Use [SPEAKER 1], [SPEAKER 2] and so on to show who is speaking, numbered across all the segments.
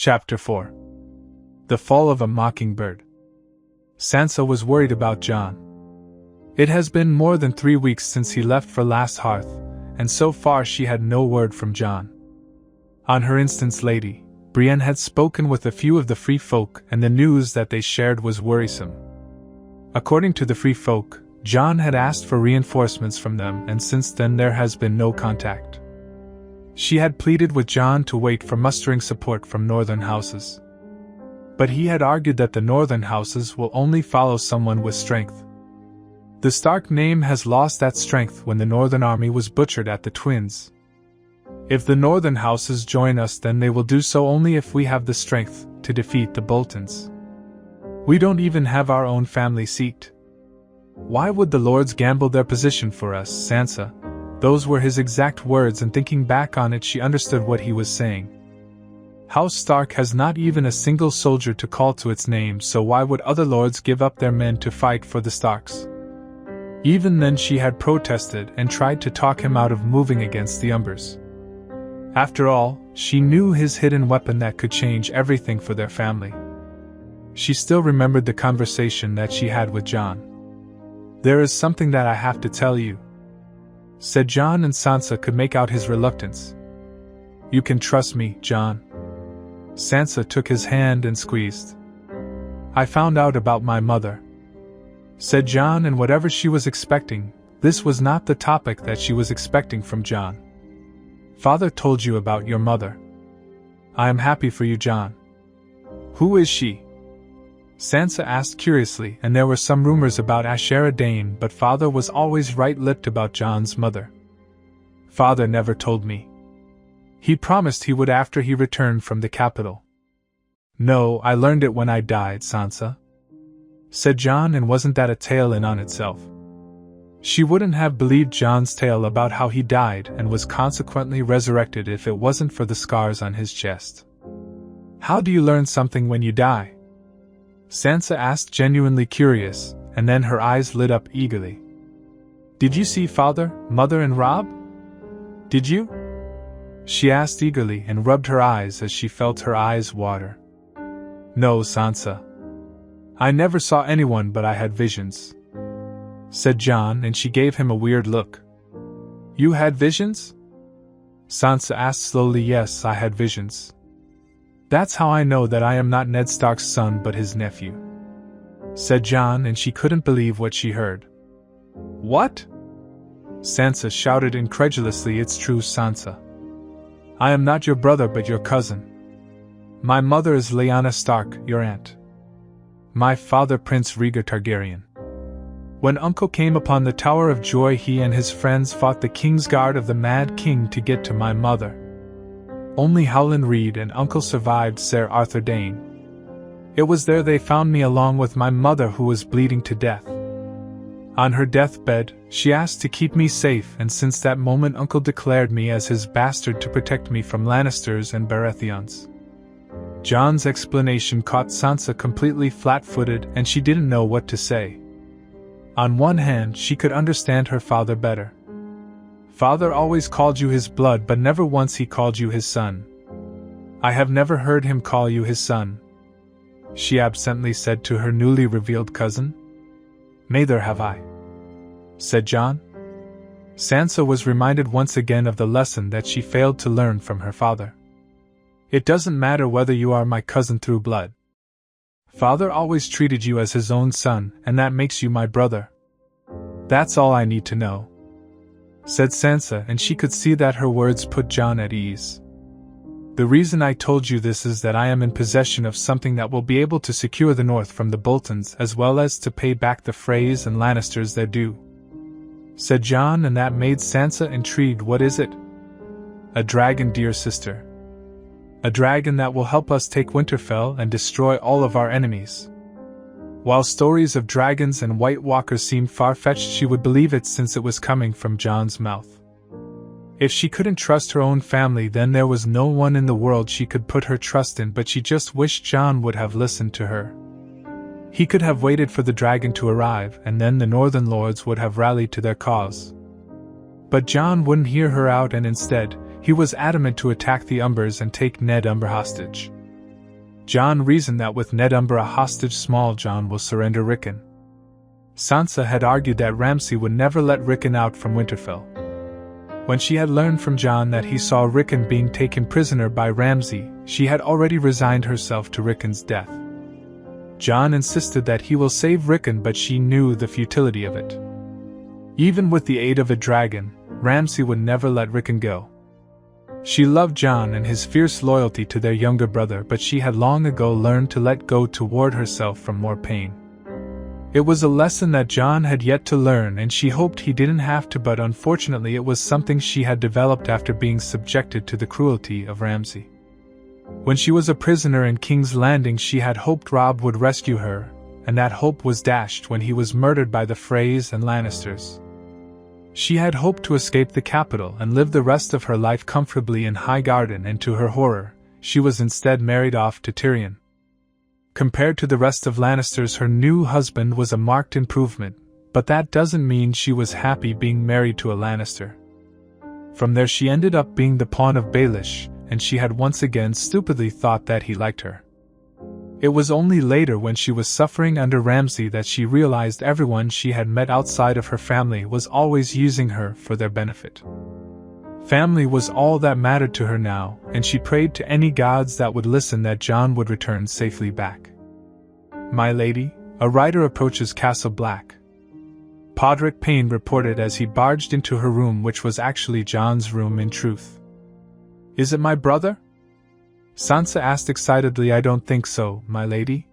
[SPEAKER 1] Chapter 4. The Fall of a Mockingbird. Sansa was worried about Jon. It has been more than 3 weeks since he left for Last Hearth, and so far she had no word from Jon. On her instance Lady Brienne had spoken with a few of the Free Folk, and the news that they shared was worrisome. According to the Free Folk, Jon had asked for reinforcements from them, and since then there has been no contact. She had pleaded with Jon to wait for mustering support from northern houses. But he had argued that the northern houses will only follow someone with strength. The Stark name has lost that strength when the northern army was butchered at the Twins. If the northern houses join us, then they will do so only if we have the strength to defeat the Boltons. We don't even have our own family seat. Why would the lords gamble their position for us, Sansa? Those were his exact words, and thinking back on it she understood what he was saying. House Stark has not even a single soldier to call to its name, so why would other lords give up their men to fight for the Starks? Even then she had protested and tried to talk him out of moving against the Umbers. After all, she knew his hidden weapon that could change everything for their family. She still remembered the conversation that she had with Jon. "There is something that I have to tell you," said Jon, and Sansa could make out his reluctance. "You can trust me, Jon." Sansa took his hand and squeezed. "I found out about my mother," said Jon, and whatever she was expecting, this was not the topic that she was expecting from Jon. "Father told you about your mother. I am happy for you, Jon." "Who is she?" Sansa asked curiously, and there were some rumors about Ashera Dane, but Father was always right-lipped about Jon's mother. "Father never told me. He promised he would after he returned from the capital." "No, I learned it when I died, Sansa," said Jon, and wasn't that a tale in on itself? She wouldn't have believed Jon's tale about how he died and was consequently resurrected if it wasn't for the scars on his chest. "How do you learn something when you die?" Sansa asked, genuinely curious, and then her eyes lit up eagerly. "Did you see Father, Mother, and Robb? Did you?" she asked eagerly and rubbed her eyes as she felt her eyes water. "No, Sansa. I never saw anyone, but I had visions," said Jon, and she gave him a weird look. "You had visions?" Sansa asked slowly. "Yes, I had visions. That's how I know that I am not Ned Stark's son but his nephew," said Jon, and she couldn't believe what she heard. "What?" Sansa shouted incredulously. "It's true, Sansa. I am not your brother but your cousin. My mother is Lyanna Stark, your aunt. My father Prince Rhaegar Targaryen. When Uncle came upon the Tower of Joy, he and his friends fought the Kingsguard of the Mad King to get to my mother. Only Howland Reed and Uncle survived Ser Arthur Dayne. It was there they found me along with my mother, who was bleeding to death. On her deathbed, she asked to keep me safe, and since that moment Uncle declared me as his bastard to protect me from Lannisters and Baratheons." Jon's explanation caught Sansa completely flat-footed, and she didn't know what to say. On one hand, she could understand her father better. Father always called you his blood, but never once he called you his son. "I have never heard him call you his son," she absently said to her newly revealed cousin. "Neither have I," said Jon. Sansa was reminded once again of the lesson that she failed to learn from her father. "It doesn't matter whether you are my cousin through blood. Father always treated you as his own son, and that makes you my brother. That's all I need to know," said Sansa, and she could see that her words put Jon at ease. "The reason I told you this is that I am in possession of something that will be able to secure the North from the Boltons, as well as to pay back the Freys and Lannisters their due," said Jon, and that made Sansa intrigued. "What is it?" "A dragon, dear sister. A dragon that will help us take Winterfell and destroy all of our enemies." While stories of dragons and White Walkers seemed far-fetched, she would believe it since it was coming from Jon's mouth. If she couldn't trust her own family, then there was no one in the world she could put her trust in, but she just wished Jon would have listened to her. He could have waited for the dragon to arrive, and then the Northern Lords would have rallied to their cause. But Jon wouldn't hear her out, and instead, he was adamant to attack the Umbers and take Ned Umber hostage. Jon reasoned that with Ned Umber a hostage, Small Jon will surrender Rickon. Sansa had argued that Ramsay would never let Rickon out from Winterfell. When she had learned from Jon that he saw Rickon being taken prisoner by Ramsay, she had already resigned herself to Rickon's death. Jon insisted that he will save Rickon, but she knew the futility of it. Even with the aid of a dragon, Ramsay would never let Rickon go. She loved Jon and his fierce loyalty to their younger brother, but she had long ago learned to let go to ward herself from more pain. It was a lesson that Jon had yet to learn, and she hoped he didn't have to, but unfortunately it was something she had developed after being subjected to the cruelty of Ramsay. When she was a prisoner in King's Landing, she had hoped Robb would rescue her, and that hope was dashed when he was murdered by the Freys and Lannisters. She had hoped to escape the capital and live the rest of her life comfortably in Highgarden, and to her horror, she was instead married off to Tyrion. Compared to the rest of Lannisters, her new husband was a marked improvement, but that doesn't mean she was happy being married to a Lannister. From there she ended up being the pawn of Baelish, and she had once again stupidly thought that he liked her. It was only later, when she was suffering under Ramsay, that she realized everyone she had met outside of her family was always using her for their benefit. Family was all that mattered to her now, and she prayed to any gods that would listen that Jon would return safely back. "My lady, a rider approaches Castle Black," Podrick Payne reported as he barged into her room, which was actually Jon's room in truth. "Is it my brother?" Sansa asked excitedly. "I don't think so, my lady.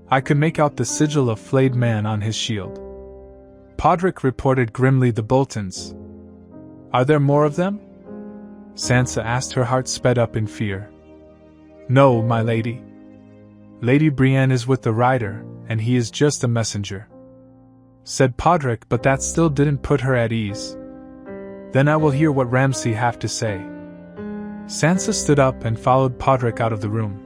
[SPEAKER 1] I could make out the sigil of flayed man on his shield." Podrick reported grimly. "The Boltons. Are there more of them?" Sansa asked, her heart sped up in fear. "No, my lady. Lady Brienne is with the rider, and he is just a messenger," said Podrick, but that still didn't put her at ease. "Then I will hear what Ramsay have to say." Sansa stood up and followed Podrick out of the room.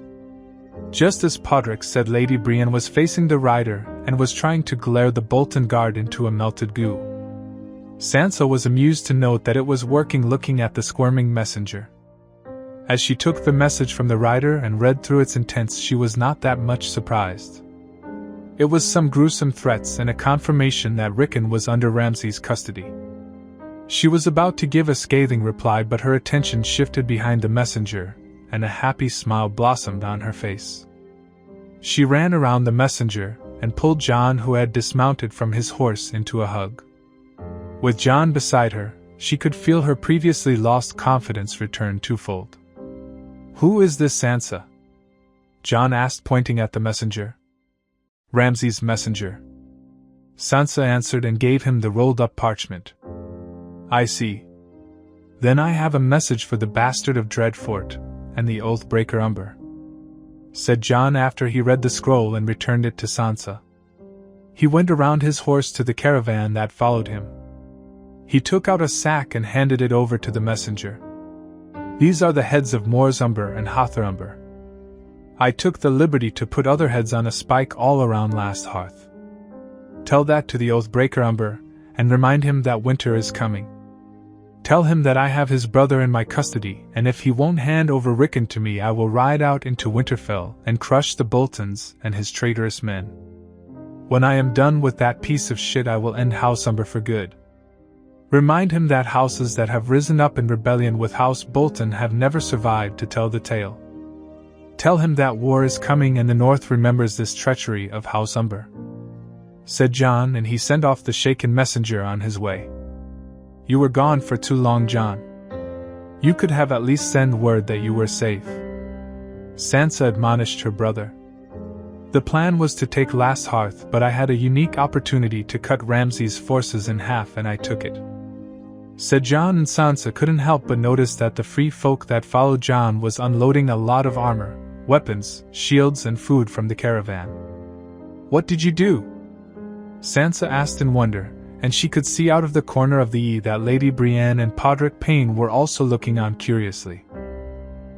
[SPEAKER 1] Just as Podrick said, Lady Brienne was facing the rider and was trying to glare the Bolton guard into a melted goo. Sansa was amused to note that it was working, looking at the squirming messenger. As she took the message from the rider and read through its intents, she was not that much surprised. It was some gruesome threats and a confirmation that Rickon was under Ramsay's custody. She was about to give a scathing reply, but her attention shifted behind the messenger, and a happy smile blossomed on her face. She ran around the messenger and pulled Jon, who had dismounted from his horse, into a hug. With Jon beside her, she could feel her previously lost confidence return twofold. "Who is this Sansa?" Jon asked, pointing at the messenger. "Ramsay's messenger," Sansa answered and gave him the rolled-up parchment. "I see. Then I have a message for the bastard of Dreadfort and the Oathbreaker Umber," said Jon after he read the scroll and returned it to Sansa. He went around his horse to the caravan that followed him. He took out a sack and handed it over to the messenger. "These are the heads of Mors Umber and Hother Umber. I took the liberty to put other heads on a spike all around Last Hearth. Tell that to the Oathbreaker Umber, and remind him that winter is coming. Tell him that I have his brother in my custody, and if he won't hand over Rickon to me, I will ride out into Winterfell and crush the Boltons and his traitorous men. When I am done with that piece of shit, I will end House Umber for good. Remind him that houses that have risen up in rebellion with House Bolton have never survived to tell the tale. Tell him that war is coming and the North remembers this treachery of House Umber," said Jon, and he sent off the shaken messenger on his way. "You were gone for too long, Jon. You could have at least sent word that you were safe," Sansa admonished her brother. "The plan was to take Last Hearth, but I had a unique opportunity to cut Ramsay's forces in half, and I took it," said Jon, and Sansa couldn't help but notice that the free folk that followed Jon was unloading a lot of armor, weapons, shields, and food from the caravan. "What did you do?" Sansa asked in wonder, and she could see out of the corner of the eye that Lady Brienne and Podrick Payne were also looking on curiously.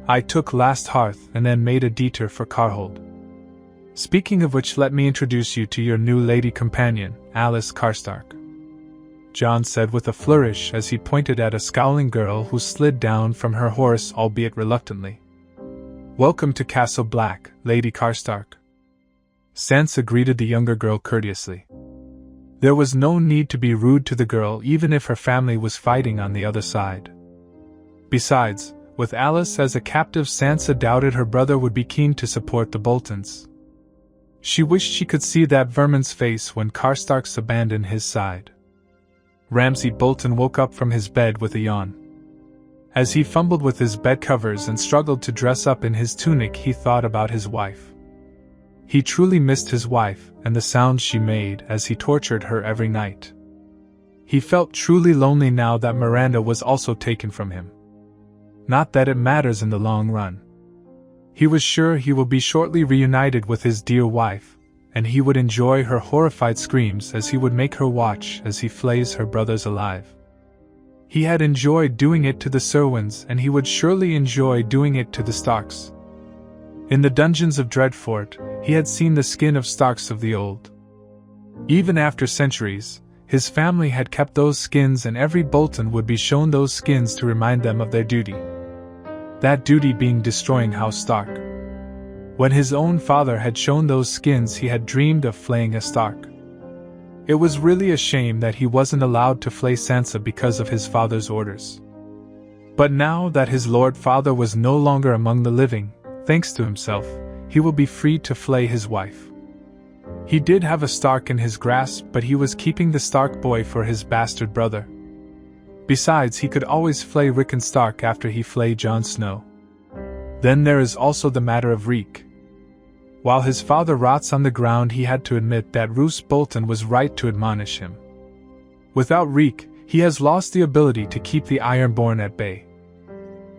[SPEAKER 1] "I took Last Hearth and then made a detour for Carhold. Speaking of which, let me introduce you to your new lady companion, Alice Karstark," Jon said with a flourish as he pointed at a scowling girl who slid down from her horse, albeit reluctantly. Welcome to Castle Black, Lady Karstark. Sansa greeted the younger girl courteously. There was no need to be rude to the girl even if her family was fighting on the other side. Besides, with Alice as a captive, Sansa doubted her brother would be keen to support the Boltons. She wished she could see that vermin's face when Karstarks abandoned his side. Ramsay Bolton woke up from his bed with a yawn. As he fumbled with his bed covers and struggled to dress up in his tunic, he thought about his wife. He truly missed his wife and the sounds she made as he tortured her every night. He felt truly lonely now that Miranda was also taken from him. Not that it matters in the long run. He was sure he will be shortly reunited with his dear wife, and he would enjoy her horrified screams as he would make her watch as he flays her brothers alive. He had enjoyed doing it to the Cerwyns, and he would surely enjoy doing it to the Starks. In the dungeons of Dreadfort, he had seen the skin of Starks of the old. Even after centuries, his family had kept those skins, and every Bolton would be shown those skins to remind them of their duty. That duty being destroying House Stark. When his own father had shown those skins, he had dreamed of flaying a Stark. It was really a shame that he wasn't allowed to flay Sansa because of his father's orders. But now that his Lord Father was no longer among the living, thanks to himself, he will be free to flay his wife. He did have a Stark in his grasp, but he was keeping the Stark boy for his bastard brother. Besides, he could always flay Rickon Stark after he flayed Jon Snow. Then there is also the matter of Reek. While his father rots on the ground, he had to admit that Roose Bolton was right to admonish him. Without Reek, he has lost the ability to keep the Ironborn at bay.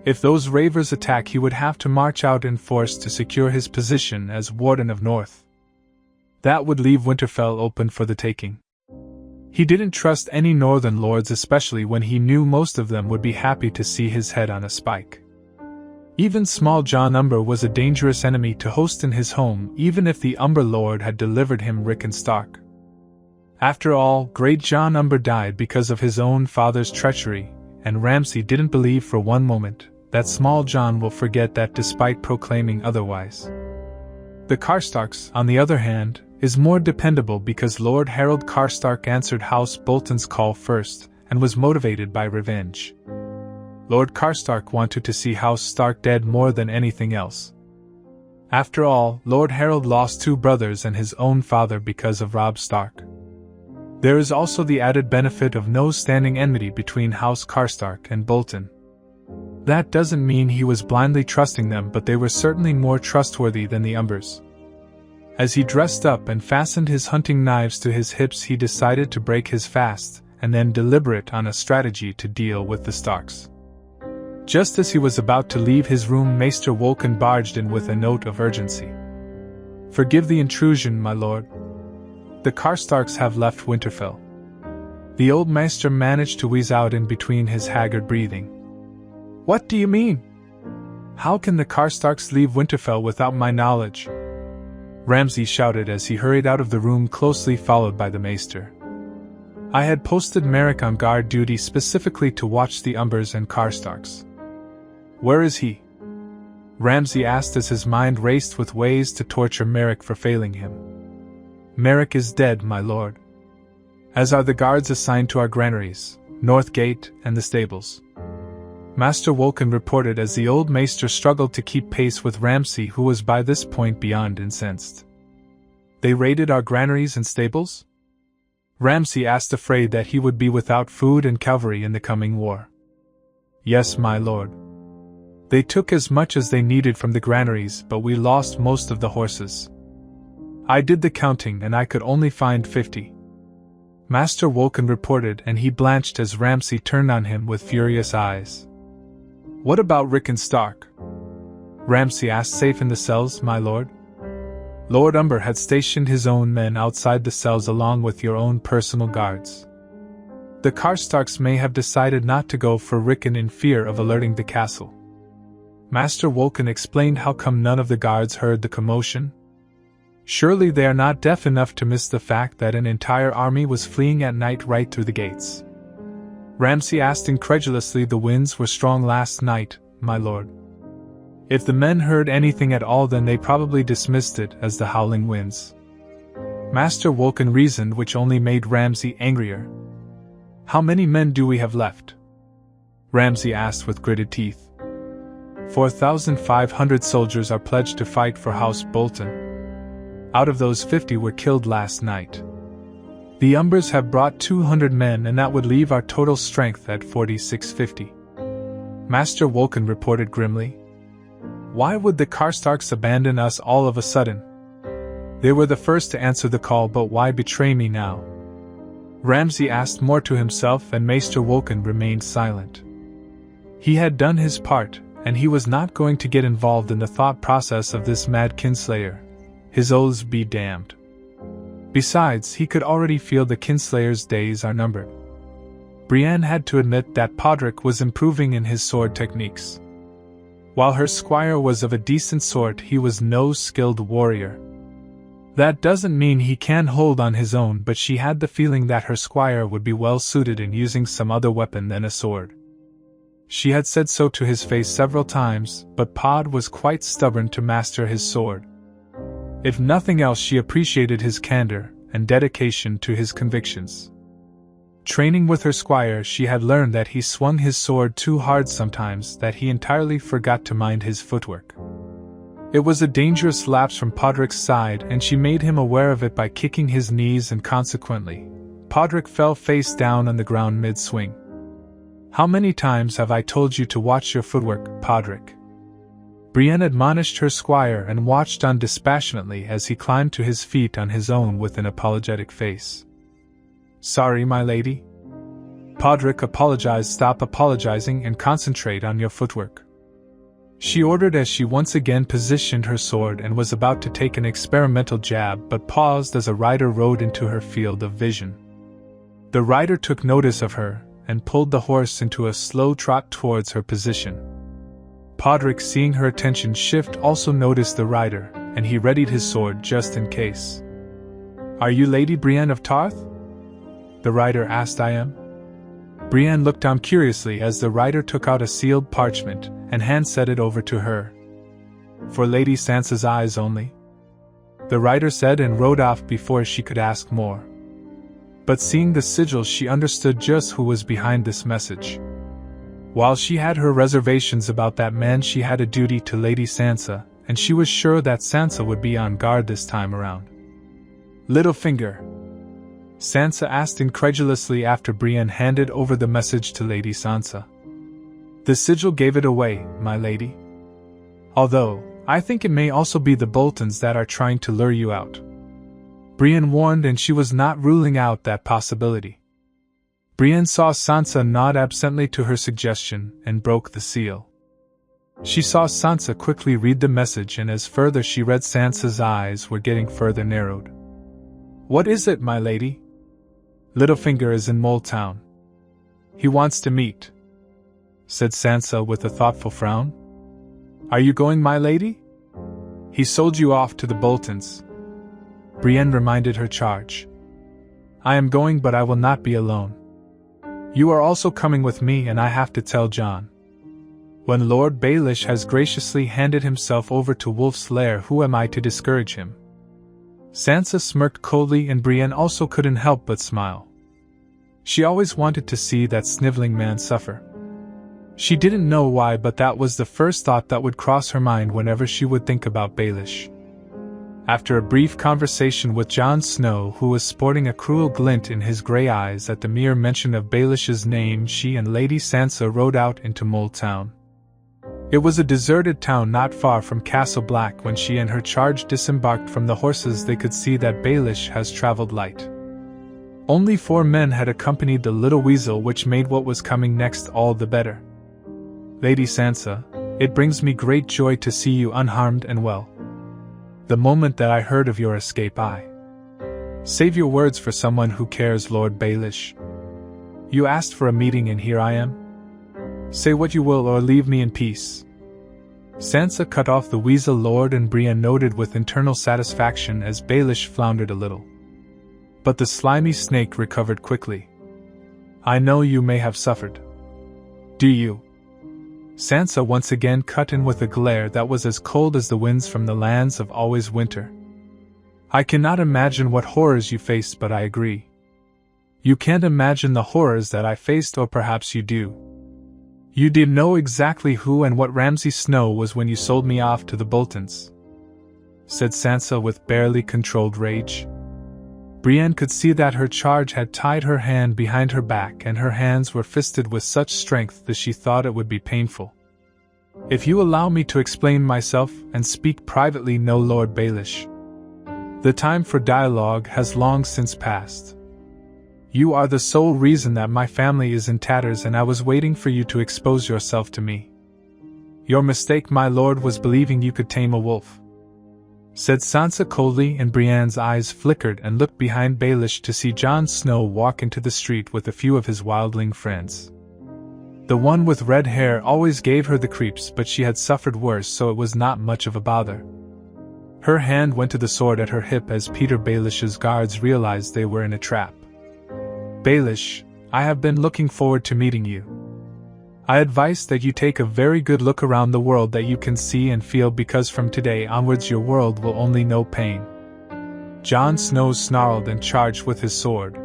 [SPEAKER 1] If those Ravers attack, he would have to march out in force to secure his position as Warden of North. That would leave Winterfell open for the taking. He didn't trust any northern lords, especially when he knew most of them would be happy to see his head on a spike. Even small Jon Umber was a dangerous enemy to host in his home, even if the Umber Lord had delivered him Rickon Stark. After all, great Jon Umber died because of his own father's treachery, and Ramsay didn't believe for one moment that small Jon will forget that despite proclaiming otherwise. The Karstarks, on the other hand, is more dependable because Lord Harold Karstark answered House Bolton's call first and was motivated by revenge. Lord Karstark wanted to see House Stark dead more than anything else. After all, Lord Harold lost 2 brothers and his own father because of Robb Stark. There is also the added benefit of no standing enmity between House Karstark and Bolton. That doesn't mean he was blindly trusting them, but they were certainly more trustworthy than the Umbers. As he dressed up and fastened his hunting knives to his hips, he decided to break his fast and then deliberate on a strategy to deal with the Starks. Just as he was about to leave his room, Maester Wolkan barged in with a note of urgency. "Forgive the intrusion, my lord. The Karstarks have left Winterfell." The old maester managed to wheeze out in between his haggard breathing. "What do you mean? How can the Karstarks leave Winterfell without my knowledge?" Ramsay shouted as he hurried out of the room, closely followed by the maester. "I had posted Merrick on guard duty specifically to watch the Umbers and Karstarks." "Where is he?" Ramsay asked as his mind raced with ways to torture Merrick for failing him. "Merrick is dead, my lord. As are the guards assigned to our granaries, North Gate, and the stables," Master Wolkan reported as the old maester struggled to keep pace with Ramsay, who was by this point beyond incensed. "They raided our granaries and stables?" Ramsay asked, afraid that he would be without food and cavalry in the coming war. "Yes, my lord. They took as much as they needed from the granaries, but we lost most of the horses. I did the counting and I could only find 50. Master Wolkan reported, and he blanched as Ramsay turned on him with furious eyes. "What about Rickon Stark?" Ramsay asked. "Safe in the cells, my lord. Lord Umber had stationed his own men outside the cells along with your own personal guards. The Karstarks may have decided not to go for Rickon in fear of alerting the castle." Master Wolkan explained. "How come none of the guards heard the commotion? Surely they are not deaf enough to miss the fact that an entire army was fleeing at night right through the gates?" Ramsay asked incredulously. "The winds were strong last night, my lord. If the men heard anything at all, then they probably dismissed it as the howling winds. Master Wolken reasoned, which only made Ramsay angrier. How many men do we have left? Ramsay asked with gritted teeth. 4,500 soldiers are pledged to fight for House Bolton. Out of those 50 were killed last night. The Umbers have brought 200 men, and that would leave our total strength at 4,650. Master Wolken reported grimly. Why would the Karstarks abandon us all of a sudden? They were the first to answer the call, but why betray me now? Ramsay asked more to himself, and Maester Wolken remained silent. He had done his part, and he was not going to get involved in the thought process of this mad kinslayer. His oaths be damned. Besides, he could already feel the kinslayer's days are numbered. Brienne had to admit that Podrick was improving in his sword techniques. While her squire was of a decent sort, he was no skilled warrior. That doesn't mean he can hold on his own, but she had the feeling that her squire would be well suited in using some other weapon than a sword. She had said so to his face several times, but Pod was quite stubborn to master his sword. If nothing else, she appreciated his candor and dedication to his convictions. Training with her squire, she had learned that he swung his sword too hard sometimes, that he entirely forgot to mind his footwork. It was a dangerous lapse from Podrick's side, and she made him aware of it by kicking his knees, and consequently, Podrick fell face down on the ground mid-swing. How many times have I told you to watch your footwork, Podrick? Brienne admonished her squire and watched on dispassionately as he climbed to his feet on his own with an apologetic face. Sorry, my lady. Podrick apologized. Stop apologizing and concentrate on your footwork. She ordered as she once again positioned her sword and was about to take an experimental jab, but paused as a rider rode into her field of vision. The rider took notice of her and pulled the horse into a slow trot towards her position. Podrick, seeing her attention shift, also noticed the rider, and he readied his sword just in case. Are you Lady Brienne of Tarth? The rider asked. I am. Brienne looked down curiously as the rider took out a sealed parchment and handed it over to her. For Lady Sansa's eyes only, the rider said, and rode off before she could ask more. But seeing the sigil, she understood just who was behind this message. While she had her reservations about that man, she had a duty to Lady Sansa, and she was sure that Sansa would be on guard this time around. Littlefinger? Sansa asked incredulously after Brienne handed over the message to Lady Sansa. The sigil gave it away, my lady. Although, I think it may also be the Boltons that are trying to lure you out. Brienne warned, and she was not ruling out that possibility. Brienne saw Sansa nod absently to her suggestion and broke the seal. She saw Sansa quickly read the message, and as further she read, Sansa's eyes were getting further narrowed. What is it, my lady? Littlefinger is in Mole Town. He wants to meet, said Sansa with a thoughtful frown. Are you going, my lady? He sold you off to the Boltons, Brienne reminded her charge. I am going, but I will not be alone. You are also coming with me, and I have to tell Jon. When Lord Baelish has graciously handed himself over to Wolf's Lair, who am I to discourage him? Sansa smirked coldly, and Brienne also couldn't help but smile. She always wanted to see that sniveling man suffer. She didn't know why, but that was the first thought that would cross her mind whenever she would think about Baelish. After a brief conversation with Jon Snow, who was sporting a cruel glint in his grey eyes at the mere mention of Baelish's name, she and Lady Sansa rode out into Mole Town. It was a deserted town not far from Castle Black. When she and her charge disembarked from the horses, they could see that Baelish has traveled light. Only 4 men had accompanied the little weasel, which made what was coming next all the better. Lady Sansa, it brings me great joy to see you unharmed and well. The moment that I heard of your escape, I save your words for someone who cares, Lord Baelish. You asked for a meeting, and here I am. Say what you will, or leave me in peace. Sansa cut off the weasel lord, and Brienne noted with internal satisfaction as Baelish floundered a little. But the slimy snake recovered quickly. I know you may have suffered. Do you? Sansa once again cut in with a glare that was as cold as the winds from the lands of always winter. I cannot imagine what horrors you faced, but I agree. You can't imagine the horrors that I faced, or perhaps you do. You did know exactly who and what Ramsay Snow was when you sold me off to the Boltons," said Sansa with barely controlled rage. Brienne could see that her charge had tied her hand behind her back, and her hands were fisted with such strength that she thought it would be painful. "If you allow me to explain myself and speak privately, no, Lord Baelish. The time for dialogue has long since passed. You are the sole reason that my family is in tatters, and I was waiting for you to expose yourself to me. Your mistake, my lord, was believing you could tame a wolf," said Sansa coldly, and Brienne's eyes flickered and looked behind Baelish to see Jon Snow walk into the street with a few of his wildling friends. The one with red hair always gave her the creeps, but she had suffered worse, so it was not much of a bother. Her hand went to the sword at her hip as Peter Baelish's guards realized they were in a trap. "Baelish, I have been looking forward to meeting you. I advise that you take a very good look around the world that you can see and feel, because from today onwards your world will only know pain." Jon Snow snarled and charged with his sword.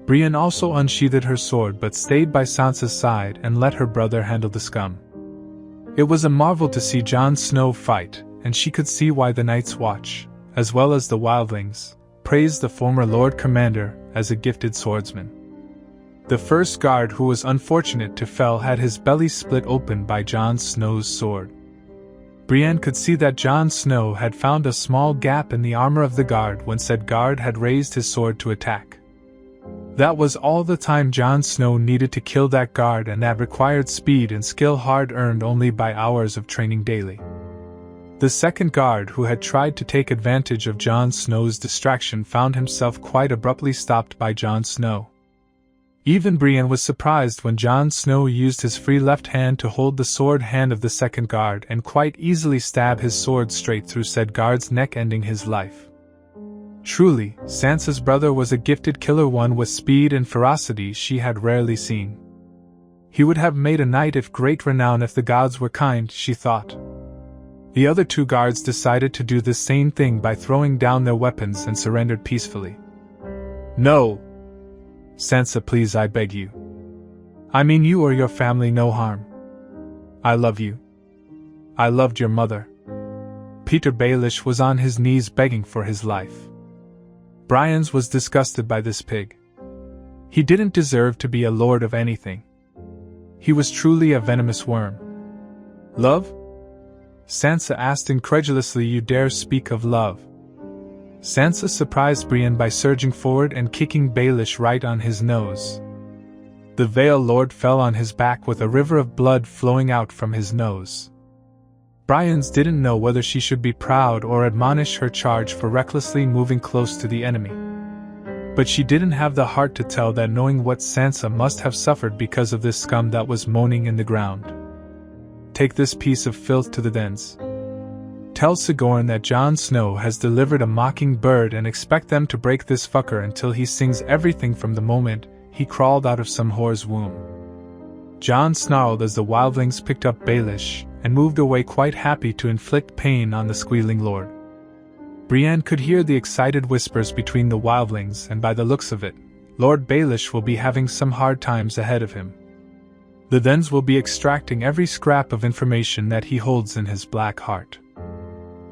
[SPEAKER 1] Brienne also unsheathed her sword but stayed by Sansa's side and let her brother handle the scum. It was a marvel to see Jon Snow fight, and she could see why the Night's Watch, as well as the wildlings, praised the former Lord Commander as a gifted swordsman. The first guard who was unfortunate to fell had his belly split open by Jon Snow's sword. Brienne could see that Jon Snow had found a small gap in the armor of the guard when said guard had raised his sword to attack. That was all the time Jon Snow needed to kill that guard, and that required speed and skill hard-earned only by hours of training daily. The second guard, who had tried to take advantage of Jon Snow's distraction, found himself quite abruptly stopped by Jon Snow. Even Brienne was surprised when Jon Snow used his free left hand to hold the sword hand of the second guard and quite easily stab his sword straight through said guard's neck, ending his life. Truly, Sansa's brother was a gifted killer, one with speed and ferocity she had rarely seen. He would have made a knight of great renown if the gods were kind, she thought. The other two guards decided to do the same thing by throwing down their weapons and surrendered peacefully. "No! Sansa, please, I beg you. I mean you or your family no harm. I love you. I loved your mother." Peter Baelish was on his knees begging for his life. Brienne was disgusted by this pig. He didn't deserve to be a lord of anything. He was truly a venomous worm. "Love?" Sansa asked incredulously. "You dare speak of love?" Sansa surprised Brienne by surging forward and kicking Baelish right on his nose. The Vale Lord fell on his back with a river of blood flowing out from his nose. Brienne didn't know whether she should be proud or admonish her charge for recklessly moving close to the enemy. But she didn't have the heart to tell that, knowing what Sansa must have suffered because of this scum that was moaning in the ground. "Take this piece of filth to the dens. Tell Sigorn that Jon Snow has delivered a mockingbird, and expect them to break this fucker until he sings everything from the moment he crawled out of some whore's womb." Jon snarled as the wildlings picked up Baelish and moved away, quite happy to inflict pain on the squealing lord. Brienne could hear the excited whispers between the wildlings, and by the looks of it, Lord Baelish will be having some hard times ahead of him. The Dens will be extracting every scrap of information that he holds in his black heart.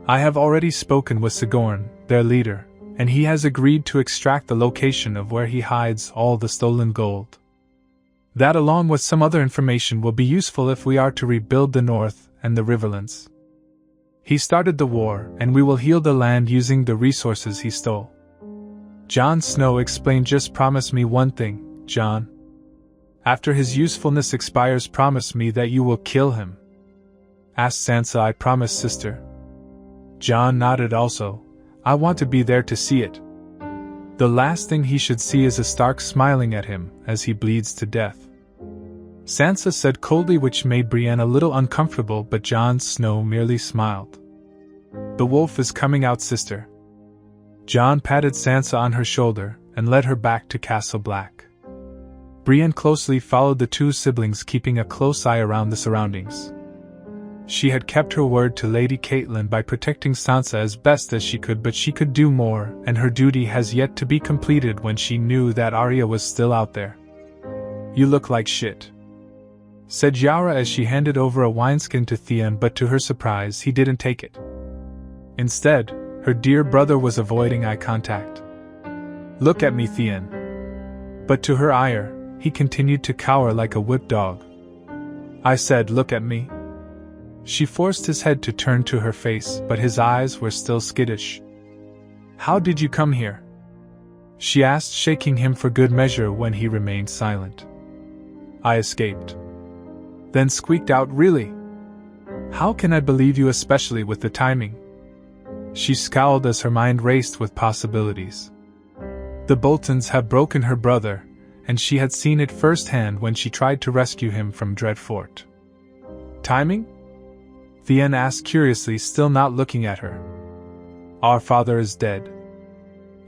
[SPEAKER 1] I have already spoken with Sigorn, their leader, and he has agreed to extract the location of where he hides all the stolen gold. That, along with some other information, will be useful if we are to rebuild the North and the Riverlands. He started the war, and we will heal the land using the resources he stole. Jon Snow explained. "Just promise me one thing, Jon. After his usefulness expires, promise me that you will kill him." asked Sansa. "I promise, sister." Jon nodded also. "I want to be there to see it. The last thing he should see is a Stark smiling at him as he bleeds to death," Sansa said coldly, which made Brienne a little uncomfortable, but Jon Snow merely smiled. "The wolf is coming out, sister." Jon patted Sansa on her shoulder and led her back to Castle Black. Brienne closely followed the two siblings, keeping a close eye around the surroundings. She had kept her word to Lady Catelyn by protecting Sansa as best as she could, but she could do more, and her duty has yet to be completed when she knew that Arya was still out there. "You look like shit," said Yara as she handed over a wineskin to Theon, but to her surprise he didn't take it. Instead, her dear brother was avoiding eye contact. "Look at me, Theon." But to her ire, he continued to cower like a whipped dog. "I said look at me." She forced his head to turn to her face, but his eyes were still skittish. "How did you come here?" she asked, shaking him for good measure when he remained silent. "I escaped." Then squeaked out, "Really? How can I believe you, especially with the timing?" She scowled as her mind raced with possibilities. The Boltons have broken her brother, and she had seen it firsthand when she tried to rescue him from Dreadfort. "Timing?" Theon asked curiously, still not looking at her. "Our father is dead.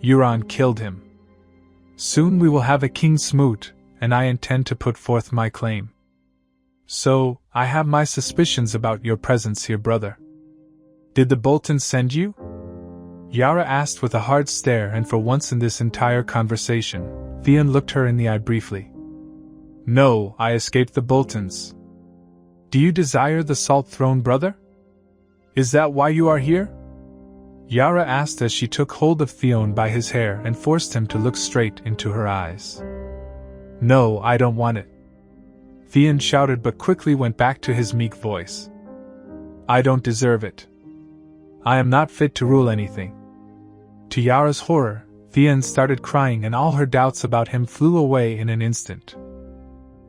[SPEAKER 1] Euron killed him. Soon we will have a King Smoot, and I intend to put forth my claim. So, I have my suspicions about your presence here, brother." "Did the Boltons send you?" Yara asked with a hard stare, and for once in this entire conversation, Theon looked her in the eye briefly. "No, I escaped the Boltons." "Do you desire the Salt Throne, brother? Is that why you are here?" Yara asked as she took hold of Theon by his hair and forced him to look straight into her eyes. "No, I don't want it," Theon shouted, but quickly went back to his meek voice. "I don't deserve it. I am not fit to rule anything." To Yara's horror, Theon started crying, and all her doubts about him flew away in an instant.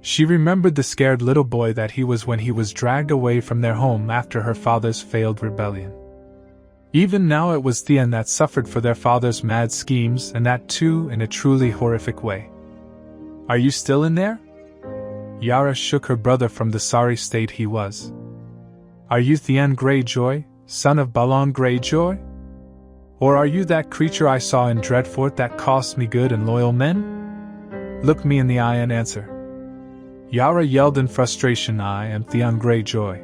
[SPEAKER 1] She remembered the scared little boy that he was when he was dragged away from their home after her father's failed rebellion. Even now it was Theon that suffered for their father's mad schemes, and that too in a truly horrific way. "Are you still in there?" Yara shook her brother from the sorry state he was. "Are you Theon Greyjoy, son of Balon Greyjoy? Or are you that creature I saw in Dreadfort that cost me good and loyal men? Look me in the eye and answer." Yara yelled in frustration, "I am Theon Greyjoy.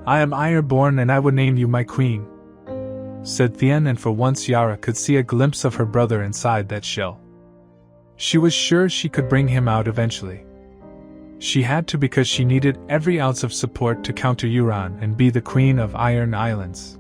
[SPEAKER 1] I am Ironborn, and I would name you my queen," said Theon, and for once Yara could see a glimpse of her brother inside that shell. She was sure she could bring him out eventually. She had to, because she needed every ounce of support to counter Euron and be the Queen of Iron Islands.